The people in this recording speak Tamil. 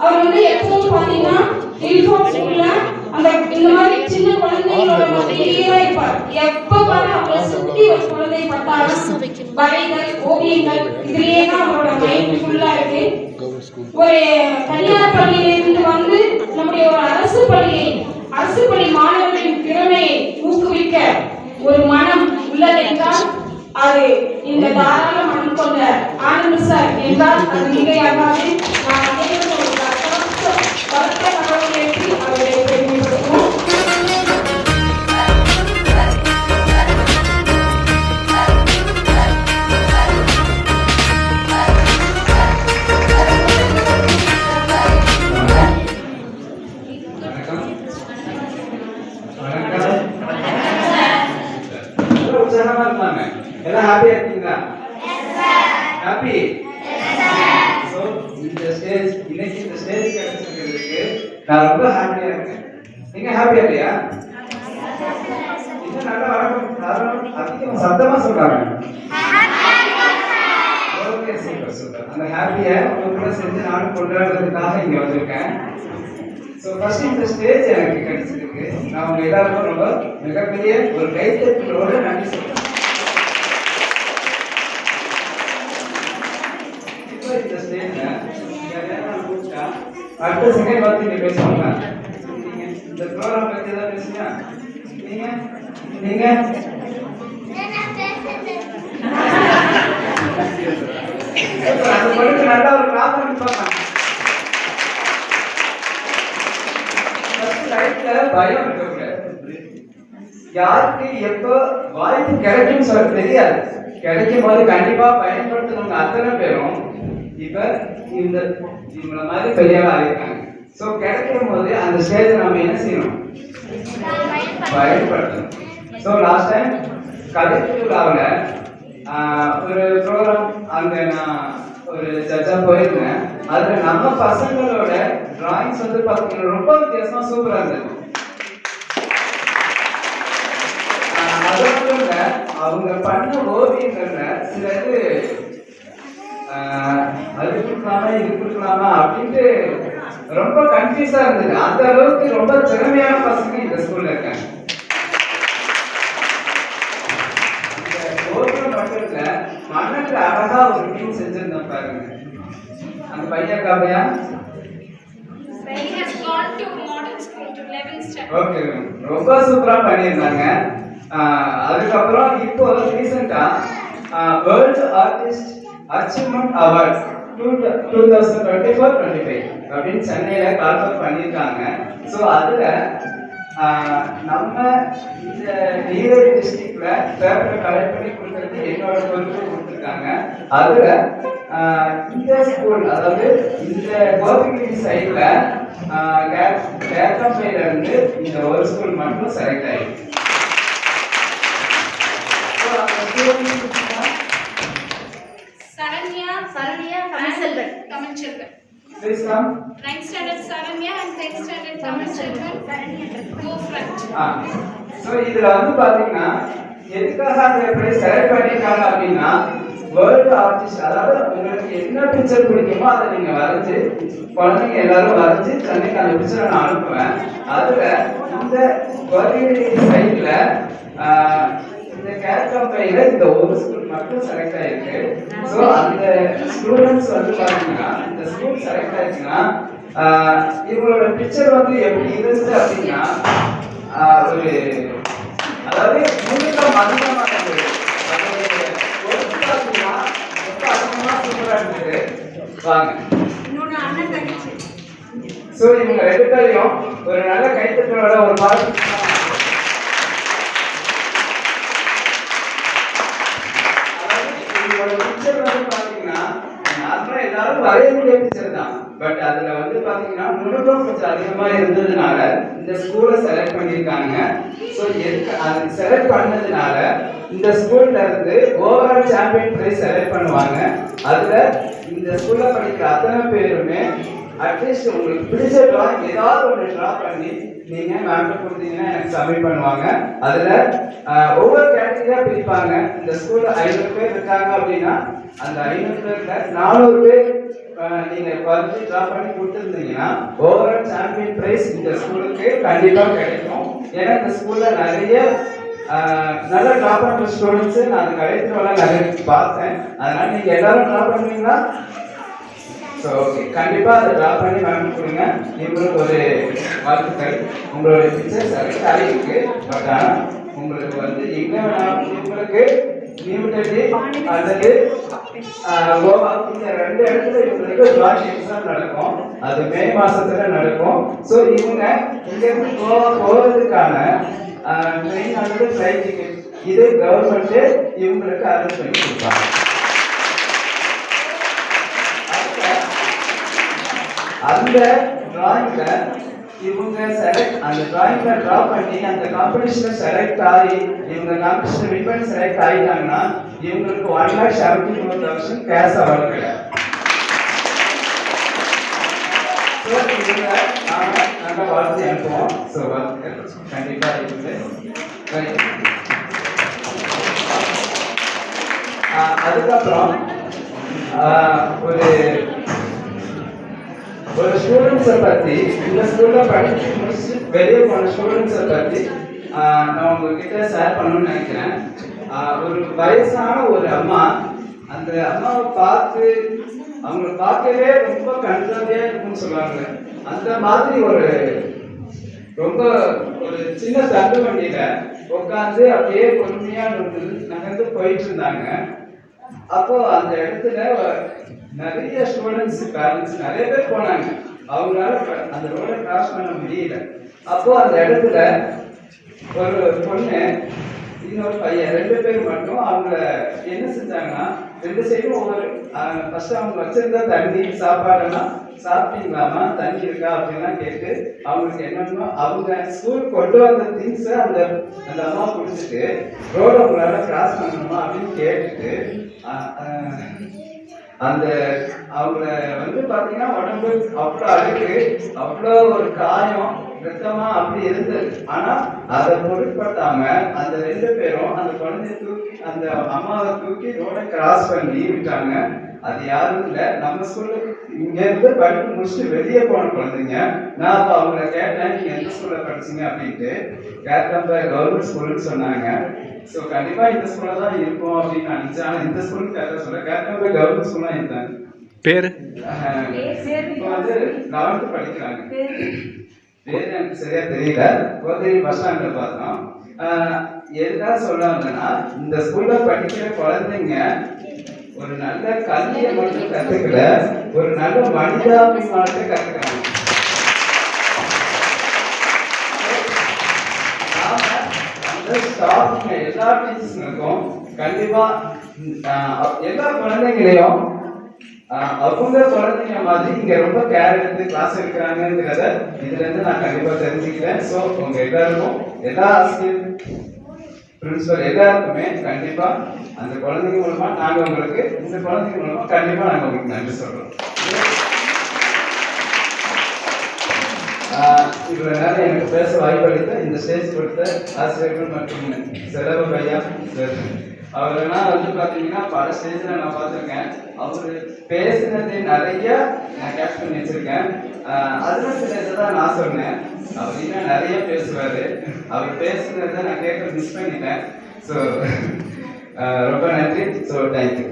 அவர் வந்து எப்பவும் பாத்தீங்கன்னா யூனிஃபார்ம் ஸ்கூல்ல அந்த இந்த மாதிரி சின்ன குழந்தைகளோட மாதிரியே இருப்பார். எப்ப பாரு அவங்களை சுத்தி ஒரு குழந்தை பார்த்தாலும் வரைகள் ஓவியங்கள் இதுலயே தான் அவரோட மைண்ட் ஃபுல்லா இருக்கு. ஒரு தனியார் பள்ளியிலிருந்து வந்து நம்முடைய ஒரு அரசு பள்ளி மாணவர்களின் திறமையை ஊக்குவிக்க ஒரு மனம் உள்ளதென்றால் அது இந்த தாராள மனம் கொண்ட ஆனந்த் சார் என்றால் அது மிகையாகாது. நான் அனைவரும் ஒரு வளர்த்த கடவுளேற்றி அவர்களை பெருமைப்படுத்துவோம். எல்லாம் ஹாப்பியா இருக்கீங்களா? ஹாப்பி. சோ இந்த ஸ்டேஜ் இன்னைக்கு இந்த ஸ்டேஜ் கிடைச்சிருக்கு. நான் ரொம்ப ஹாப்பியா இருக்கேன். நீங்க ஹாப்பியா இல்லையா? இன்னும் நல்லா வரணும். அதிகம் சத்தமா சொல்றாங்க. Okay super. அந்த ஹாப்பியா உங்க கூட சேர்ந்து நானும் கொண்டாடுறதுக்காக இங்க வந்திருக்கேன். சோ ஃபர்ஸ்ட் இந்த ஸ்டேஜ் எனக்கு கிடைச்சிருக்கு. நான் உங்க எல்லாருக்கும் ரொம்ப மிகப்பெரிய ஒரு கைத்தட்டலோட நன்றி சொல்றேன். இந்த ஸ்டேஜ்ல அடுத்த செகண்ட் பார்த்து நீங்க பேசுவாங்க. இந்த ப்ரோக்ராம் பத்தி ஏதாவது பேசுங்க. நீங்க அந்த பொண்ணுக்கு நல்லா ஒரு கிளாப் பண்ணி பார்க்கலாம். லைஃப்ல பயம் இருக்கக்கூடாது. யாருக்கு எப்ப வாய்ப்பு கிடைக்கும் சொல்ல தெரியாது. கிடைக்கும் போது கண்டிப்பா பயன்படுத்தணுங்க அத்தனை பேரும் இப்ப இவங்கள மாதிரி பெரியவா இருக்காங்க. சோ கிடைக்கும் போது அந்த ஸ்டேஜ் நாம என்ன செய்யணும்? பயன்படுத்தணும். சோ லாஸ்ட் டைம் கலைத்துறையில ஒரு ப்ரோக்ராம் அங்க நான் ஒரு ஜட்ஜா போயிருந்தேன். அதுல நம்ம பசங்களோட டிராயிங்ஸ் வந்து பாத்தீங்கன்னா ரொம்ப வித்தியாசமா சூப்பரா இருந்தது. அது மட்டும் இல்ல அவங்க பண்ண ஓவியங்கள்ல சில அது கொடுக்கலாமா இது கொடுக்கலாமா அப்படின்ட்டு ரொம்ப கன்ஃபியூஸா இருந்தது. அந்த அளவுக்கு ரொம்ப திறமையான பசங்க இந்த ஸ்கூல்ல இருக்காங்க. இந்த ஓவியம் மட்டும் இல்ல மண்ணுக்கு அழகா ஒரு டீம் செஞ்சிருந்தோம் பாருங்க. அந்த பையன் காவையா ஓகே ரொம்ப சூப்பரா பண்ணியிருந்தாங்க. அதுக்கப்புறம் இப்போ ரீசெண்டா வேர்ல்ட் ஆர்டிஸ்ட் அச்சீவ்மெண்ட் அவார்ட் 2024-25 அப்படின்னு சென்னையில கால்ஃபர் பண்ணியிருக்காங்க. ஸோ அதுல நம்ம இந்த நீலகிரி டிஸ்ட்ரிக்ட்ல பேப்பர் கலெக்ட் பண்ணி கொடுக்கறது என்னோட பொறுப்பு கொடுத்துருக்காங்க. அதுல இந்த ஸ்கூல் அதாவது இந்த கோபிகிரி சைட்ல கேட்டம்பையில இருந்து இந்த ஒரு ஸ்கூல் மட்டும் செலக்ட் ஆயிடுச்சு. Saranya Tamil children. Please come. 9th standard Saranya and 10th standard Tamil children. Go front. So இதுல வந்து பாத்தீங்கன்னா எதுக்காக அதை எப்படி செலக்ட் பண்ணிருக்காங்க அப்படின்னா வேர்ல்ட் ஆர்டிஸ்ட் அதாவது உங்களுக்கு என்ன பிக்சர் பிடிக்குமோ அதை நீங்க வரைஞ்சு குழந்தைங்க எல்லாரும் வரைஞ்சு சென்னைக்கு அந்த பிக்சரை நான் அனுப்புவேன். அதுல இந்த கோபிகிரி சைட்ல இந்த கேட்டம்பையில இந்த ஒரு ஸ்கூல் மட்டும் செலக்ட் ஆயிருக்கு. ஸோ அந்த ஸ்டூடெண்ட்ஸ் வந்து பாத்தீங்கன்னா இந்த ஸ்கூல் செலக்ட் ஆயிடுச்சுன்னா இவங்களோட பிக்சர் வந்து எப்படி இருந்துச்சு அப்படின்னா ஒரு அதாவது முழுக்க மந்தமா இருந்தது. சூப்பரா இருந்தது. வாங்க ஸோ இவங்க ரெண்டு பேரையும் ஒரு நல்ல கைத்தட்டலோட ஒரு பாட்டு எல்லாரும் வரையக்கூடிய பிக்சர் தான். பட் அதுல வந்து பாத்தீங்கன்னா நுணுக்கம் கொஞ்சம் அதிகமா இருந்ததுனால இந்த ஸ்கூலை செலக்ட் பண்ணிருக்காங்க. ஸோ அது செலக்ட் பண்ணதுனால இந்த ஸ்கூல்ல இருந்து ஓவரால் சாம்பியன் பிரைஸ் செலக்ட் பண்ணுவாங்க. அதுல இந்த ஸ்கூல்ல படிக்கிற அத்தனை பேருமே அட்லீஸ்ட் உங்களுக்கு பிடிச்ச டிராயிங் ஏதாவது ஒன்று டிரா பண்ணி நீங்க மேம்கிட்ட கொடுத்தீங்கன்னா எனக்கு சப்மிட் பண்ணுவாங்க. அதுல ஒவ்வொரு கேட்டகரியா பிரிப்பாங்க. இந்த ஸ்கூல்ல 500 பேர் இருக்காங்க அப்படின்னா அந்த 500 பேர்ல 400 பேர் நீங்க பரிச்சு ட்ராப் பண்ணி கொடுத்துருந்தீங்கன்னா ஓவரால் சாம்பியன் பிரைஸ் இந்த ஸ்கூலுக்கு கண்டிப்பா கிடைக்கும். ஏன்னா இந்த ஸ்கூல்ல நிறைய நல்ல ட்ராப் பண்ற ஸ்டூடெண்ட்ஸ் நான் அந்த கடைசில நிறைய பார்த்தேன். அதனால நீங்க எல்லாரும் ட்ராப் பண்ணுவீங்களா? ஸோ ஓகே, கண்டிப்பா அதை ட்ராப் பண்ணி மேம் கொடுங்க. இவங்களுக்கு ஒரு வாழ்த்துக்கள். உங்களோட பிக்சர் செலக்ட் ஆகிருக்கு. பட் ஆனால் உங்களுக்கு வந்து எங்க உங்களுக்கு நியூ டெல்லி அல்லது கோவா இந்த 2 இடத்துல இவங்களுக்கு ஜாயின் எக்ஸாம் நடக்கும். அது மே மாசத்துல நடக்கும். ஸோ இவங்க இங்கிருந்து கோவா போறதுக்கான ட்ரெயின் அல்லது ஃப்ளைட் டிக்கெட் இது கவர்மெண்ட் இவங்களுக்கு அரேஞ்ச் பண்ணி கொடுப்பாங்க. அந்த டிராயிங்ல இவங்க அந்த டிராயிங்ல டிரா பண்ணி அந்த காம்படிஷன்ல செலக்ட் ஆகி இவங்க காம்படிஷன் வின் பண்ணி செலக்ட் ஆகிட்டாங்கன்னா இவங்களுக்கு 1,74,000 கேஷ் அவார்டு கிடையாது. இவங்க நாம நல்ல வாழ்த்து அனுப்புவோம். ஸோ வாழ்த்துக்கள் கண்டிப்பா இருக்கு. அதுக்கப்புறம் ஒரு ஸ்டூடெண்ட்ஸை பற்றி இந்த ஸ்கூல்ல படிச்சு முடிச்சு வெளியே போன ஸ்டூடெண்ட்ஸை பற்றி நான் உங்ககிட்ட ஷேர் பண்ணணும்னு நினைக்கிறேன். ஒரு வயசான ஒரு அம்மா, அந்த அம்மாவை பார்த்து அவங்களை பார்க்கவே ரொம்ப கண்ட்ரோலியா இருக்குன்னு சொல்லுவாங்க. அந்த மாதிரி ரொம்ப ஒரு சின்ன தண்டு வண்டியில உட்காந்து அப்படியே பொறுமையா நகர்ந்து போயிட்டு இருந்தாங்க. அப்போ அந்த இடத்துல நிறைய ஸ்டூடெண்ட்ஸ் பேரண்ட்ஸ் நிறைய பேர் போனாங்க. அவங்களால அந்த ரோட கிராஸ் பண்ண முடியல. அப்போ அந்த இடத்துல ஒரு பொண்ணு இன்னொரு பையன் 2 பேர் மட்டும் அவங்க என்ன செஞ்சாங்கன்னா 2 சைடும் ஒவ்வொரு ஃபர்ஸ்ட் அவங்க வச்சிருந்த தண்ணி சாப்பாடெல்லாம் சாப்பிட்டீங்களாமா, தண்ணி இருக்கா அப்படின்லாம் கேட்டு அவங்களுக்கு என்னன்னா அவங்க ஸ்கூல் கொண்டு வந்த திங்ஸை அந்த அம்மா குடிச்சிட்டு ரோட உங்களால கிராஸ் பண்ணணுமா அப்படின்னு கேட்டுட்டு அந்த அவங்கள வந்து பாத்தீங்கன்னா உடம்பு அவ்வளோ அழுக்கு, அவ்வளோ ஒரு காயம், ரத்தமா அப்படி இருந்தது. ஆனா அதை பொருட்படுத்தாம அந்த 2 பேரும் அந்த குழந்தைய தூக்கி அந்த அம்மாவை தூக்கி ரோட கிராஸ் பண்ணி விட்டாங்க. அது யாரும் இல்லை, நம்ம ஸ்கூல்ல இங்க இருந்து படிப்பு முடிச்சுட்டு வெளியே போன குழந்தைங்க. நான் அப்ப அவங்கள கேட்டேன், நீங்க எந்த ஸ்கூல்ல படிச்சீங்க அப்படின்ட்டு. கேட்டப்ப கவர்மெண்ட் ஸ்கூல்னு சொன்னாங்க. ஸோ கண்டிப்பா இந்த ஸ்கூல்ல தான் இருக்கும் அப்படின்னு நினைச்சேன். ஆனா இந்த ஸ்கூலுக்கு கேட்ட சொல்ல கேட்டப்ப கவர்மெண்ட் ஸ்கூல்ல இருந்தாங்க. பேரு இப்போ வந்து 11th படிக்கிறாங்க. பேரு எனக்கு சரியா தெரியல. கோத்தகிரி பஸ் ஸ்டாண்ட்ல பார்த்தோம். எதுக்காக சொல்ல வந்தேன்னா இந்த ஸ்கூல்ல படிக்கிற குழந்தைங்க ஒரு நல்ல கல்வியை மட்டும் கத்துக்கல, ஒரு நல்ல மனிதாபிமானத்தை கத்துக்கிறாங்க. எல்லா டீச்சர்ஸ்களுக்கும் கண்டிப்பா எல்லா குழந்தைங்களையும் அவங்க குழந்தைங்க மாதிரி இங்க ரொம்ப கேர் எடுத்து கிளாஸ் எடுக்கிறாங்கிறத இதுல இருந்து நான் கண்டிப்பா தெரிஞ்சுக்கிறேன். ஸோ உங்க எல்லாருக்கும் எல்லா ஆசிரியர் பிரின்சிபல் எல்லாருக்குமே கண்டிப்பா அந்த குழந்தைங்க மூலமா நாங்க உங்களுக்கு இந்த குழந்தைங்க மூலமா கண்டிப்பா நாங்க உங்களுக்கு நன்றி சொல்றோம். இவ்வளவு நேரம் எனக்கு பேச வாய்ப்பளித்த இந்த ஸ்டேஜ் கொடுத்த ஆசிரியர்கள் மற்றும் செலவு பையா அவரெல்லாம் வந்து பாத்தீங்கன்னா பல ஸ்டேஜ்ல நான் பார்த்துருக்கேன். அவரு பேசுனது நிறைய நான் கேப்ச் பண்ணி வச்சிருக்கேன். அதுல சில இதுதான் நான் சொன்னேன். அவர் இன்னும் நிறைய பேசுவாரு. அவர் பேசுனதை நான் கேட்க மிஸ் பண்ணிட்டேன். ஸோ ரொம்ப நன்றி. So thank you.